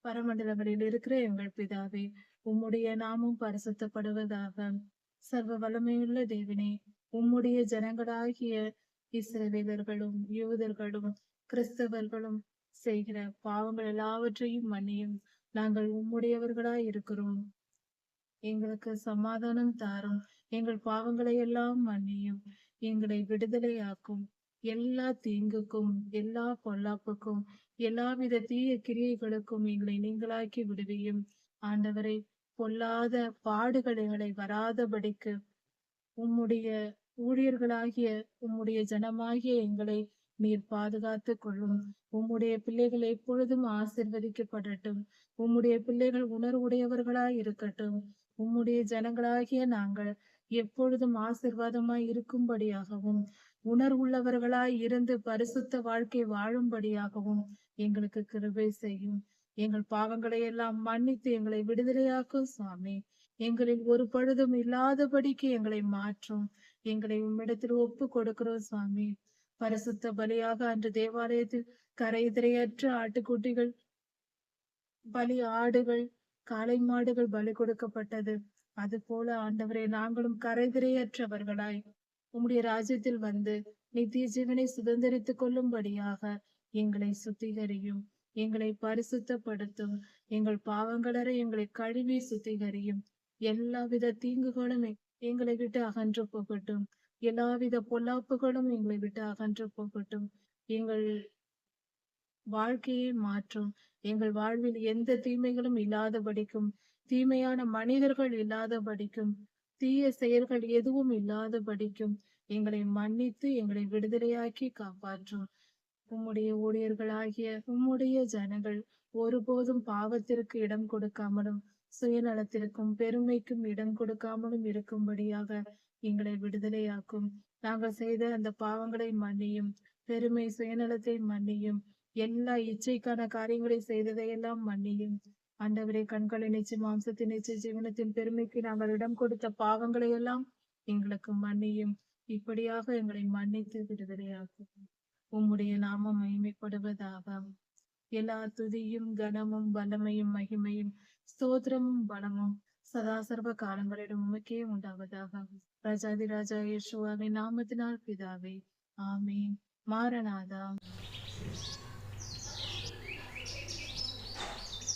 பரமண்டலங்களில் இருக்கிற எங்கள் பிதாவே, உம்முடைய நாமம் பரிசுத்தப்படுவதாக. சர்வ வல்லமையுள்ள தேவனே, உம்முடைய ஜனங்களாகிய இஸ்ரவேலர்களும் யூதர்களும் கிறிஸ்தவர்களும் செய்கிற பாவங்கள் எல்லாவற்றையும் மன்னியும். நாங்கள் உம்முடையவர்களாய் இருக்கிறோம். எங்களுக்கு சமாதானம் தாரும். எங்கள் பாவங்களை எல்லாம் மன்னியும். எங்களை விடுதலையாக்கும். எல்லா தீங்குக்கும், எல்லா பொல்லாப்புக்கும், எல்லாவித தீய கிரியைகளுக்கும் எங்களை நீங்களாக்கி விடுவியும். ஆண்டவரை, பொல்லாத பாடுகள் எங்களை வராதபடிக்கு உம்முடைய ஊழியர்களாகிய உம்முடைய ஜனமாகிய எங்களை நீர் பாதுகாத்து கொள்ளும். உம்முடைய பிள்ளைகள் எப்பொழுதும் ஆசிர்வதிக்கப்படட்டும். உம்முடைய பிள்ளைகள் உணர்வுடையவர்களாய் இருக்கட்டும். உம்முடைய ஜனங்களாகிய நாங்கள் எப்பொழுதும் ஆசிர்வாதமாய் இருக்கும்படியாகவும் உணர்வுள்ளவர்களாய் இருந்து பரிசுத்த வாழ்க்கை வாழும்படியாகவும் எங்களுக்கு கிருபை செய்யும். எங்கள் பாவங்களை எல்லாம் மன்னித்து எங்களை விடுதலையாக்கும் சுவாமி. எங்களில் ஒரு பழுதும் இல்லாதபடிக்கு எங்களை மாற்றும். எங்களை உம்மிடத்தில் ஒப்பு கொடுக்கிறோம் சுவாமி. பரிசுத்த பலியாக அன்று தேவாலயத்தில் கரைதிரையற்ற ஆட்டுக்குட்டிகள் பலி, ஆடுகள், காளை மாடுகள் பலி கொடுக்கப்பட்டது. அது போல ஆண்டவரே, நாங்களும் கரைதிரையற்றவர்களாய் உம்முடைய ராஜ்யத்தில் வந்து நித்திய ஜீவனை சுதந்திரித்துக் கொள்ளும்படியாக எங்களை சுத்திகரியும். எங்களை பரிசுத்தப்படுத்தும். எங்கள் பாவங்களரை எங்களை கழுவி சுத்திகரியும். எல்லாவித தீங்குகளும் எங்களை விட்டு அகன்று போகட்டும். எல்லாவித பொல்லாப்புகளும் எங்களை விட்டு அகன்று போகட்டும். எங்கள் வாழ்க்கையை மாற்றும். எங்கள் வாழ்வில் எந்த தீமைகளும் இல்லாதபடிக்கும், தீமையான மனிதர்கள் இல்லாதபடிக்கும், தீய செயல்கள் எதுவும் இல்லாதபடிக்கும் எங்களை மன்னித்து எங்களை விடுதலையாக்கி காப்பாற்றும். உம்முடைய ஊழியர்களாகிய உம்முடைய ஜனங்கள் ஒருபோதும் பாவத்திற்கு இடம் கொடுக்காமலும் சுயநலத்திற்கும் பெருமைக்கும் இடம் கொடுக்காமலும் இருக்கும்படியாக எங்களை விடுதலையாக்கும். நாங்கள் செய்த அந்த பாவங்களை மன்னியும். பெருமை, சுயநலத்தை மன்னியும். எல்லா இச்சைக்கான காரியங்களை செய்ததையெல்லாம் மன்னியும். ஆண்டவரே, கண்களை நிச்சய, மாம்சத்தின் நிச்சய, ஜீவனத்தின் பெருமைக்கு நாங்கள் இடம் கொடுத்த பாவங்களை எல்லாம் எங்களுக்கு மன்னியும். இப்படியாக எங்களை மன்னித்து விடுதலையாக்கும். உம்முடைய நாமம் மகிமைப்படுவதாக. எல்லா துதியும் கனமும் வல்லமையும் மகிமையும் ஸ்தோத்திரமும் பலமும் சதா சர்வ காலங்களிடம் உமக்கே உண்டாவதாக. ராஜாதி ராஜா இயேசுவின் நாமத்தினால் பிதாவே, ஆமீன். மாரநாதா.